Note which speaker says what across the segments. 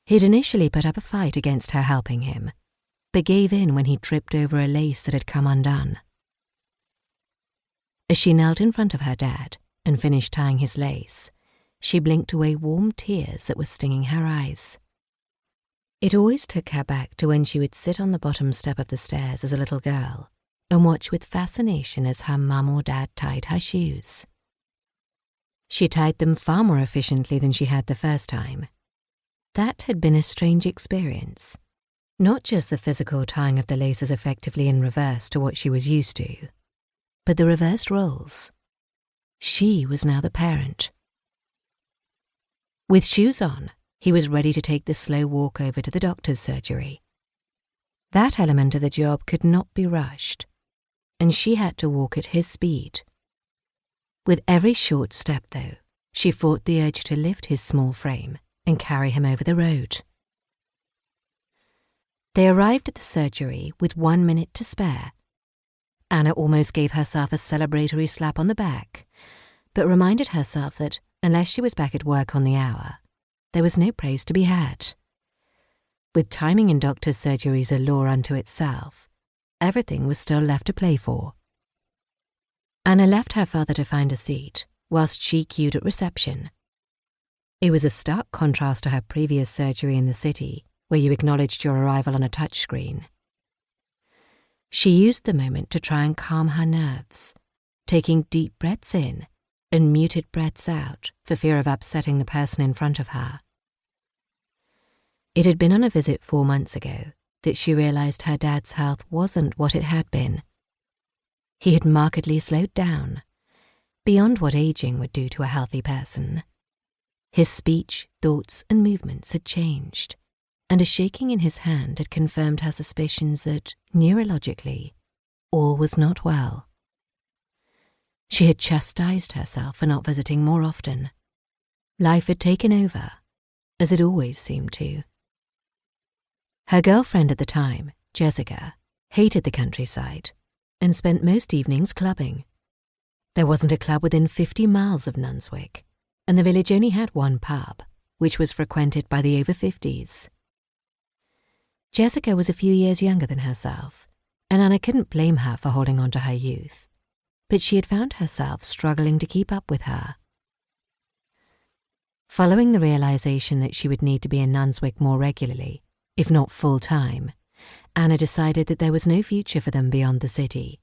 Speaker 1: He'd initially put up a fight against her helping him, but gave in when he tripped over a lace that had come undone. As she knelt in front of her dad and finished tying his lace, she blinked away warm tears that were stinging her eyes. It always took her back to when she would sit on the bottom step of the stairs as a little girl and watch with fascination as her mum or dad tied her shoes. She tied them far more efficiently than she had the first time. That had been a strange experience. Not just the physical tying of the laces effectively in reverse to what she was used to, but the reversed roles. She was now the parent. With shoes on, he was ready to take the slow walk over to the doctor's surgery. That element of the job could not be rushed, and she had to walk at his speed. With every short step, though, she fought the urge to lift his small frame and carry him over the road. They arrived at the surgery with 1 minute to spare. Anna almost gave herself a celebratory slap on the back, but reminded herself that unless she was back at work on the hour, there was no praise to be had. With timing in doctor's surgeries a law unto itself, everything was still left to play for. Anna left her father to find a seat, whilst she queued at reception. It was a stark contrast to her previous surgery in the city, where you acknowledged your arrival on a touchscreen. She used the moment to try and calm her nerves, taking deep breaths in and muted breaths out for fear of upsetting the person in front of her. It had been on a visit 4 months ago that she realized her dad's health wasn't what it had been. He had markedly slowed down, beyond what aging would do to a healthy person. His speech, thoughts, and movements had changed, and a shaking in his hand had confirmed her suspicions that, neurologically, all was not well. She had chastised herself for not visiting more often. Life had taken over, as it always seemed to. Her girlfriend at the time, Jessica, hated the countryside and spent most evenings clubbing. There wasn't a club within 50 miles of Nunswick, and the village only had one pub, which was frequented by the over 50s. Jessica was a few years younger than herself, and Anna couldn't blame her for holding on to her youth, but she had found herself struggling to keep up with her. Following the realization that she would need to be in Nunswick more regularly, if not full-time, Anna decided that there was no future for them beyond the city.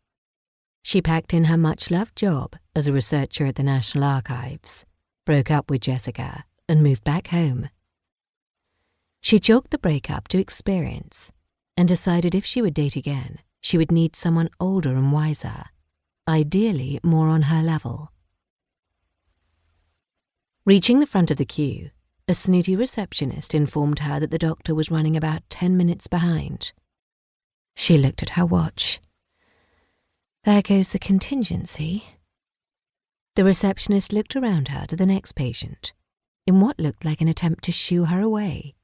Speaker 1: She packed in her much-loved job as a researcher at the National Archives, broke up with Jessica, and moved back home. She chalked the breakup to experience and decided if she would date again, she would need someone older and wiser, ideally more on her level. Reaching the front of the queue, a snooty receptionist informed her that the doctor was running about 10 minutes behind. She looked at her watch. There goes the contingency. The receptionist looked around her to the next patient, in what looked like an attempt to shoo her away.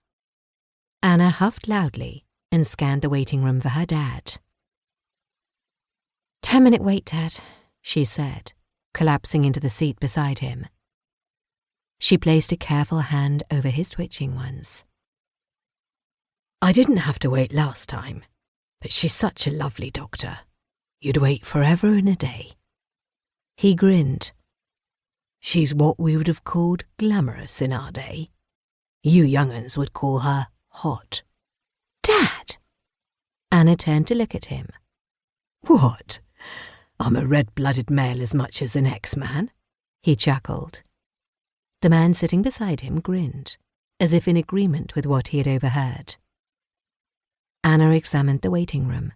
Speaker 1: Anna huffed loudly and scanned the waiting room for her dad. 10-minute wait, Dad, she said, collapsing into the seat beside him. She placed a careful hand over his twitching ones. I didn't have to wait last time, but she's such a lovely doctor. You'd wait forever and a day. He grinned. She's what we would have called glamorous in our day. You young'uns would call her hot. Dad! Anna turned to look at him. What? I'm a red-blooded male as much as the next man? He chuckled. The man sitting beside him grinned, as if in agreement with what he had overheard. Anna examined the waiting room.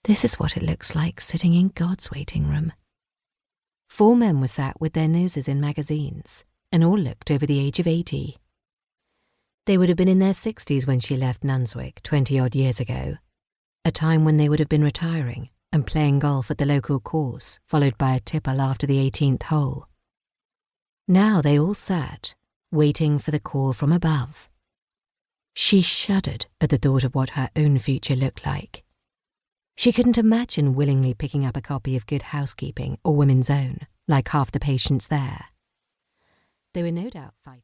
Speaker 1: This is what it looks like sitting in God's waiting room. 4 men were sat with their noses in magazines, and all looked over the age of 80. They would have been in their 60s when she left Nunswick 20-odd years ago, a time when they would have been retiring and playing golf at the local course, followed by a tipple after the 18th hole. Now they all sat, waiting for the call from above. She shuddered at the thought of what her own future looked like. She couldn't imagine willingly picking up a copy of Good Housekeeping or Women's Own, like half the patients there. They were no doubt fighting.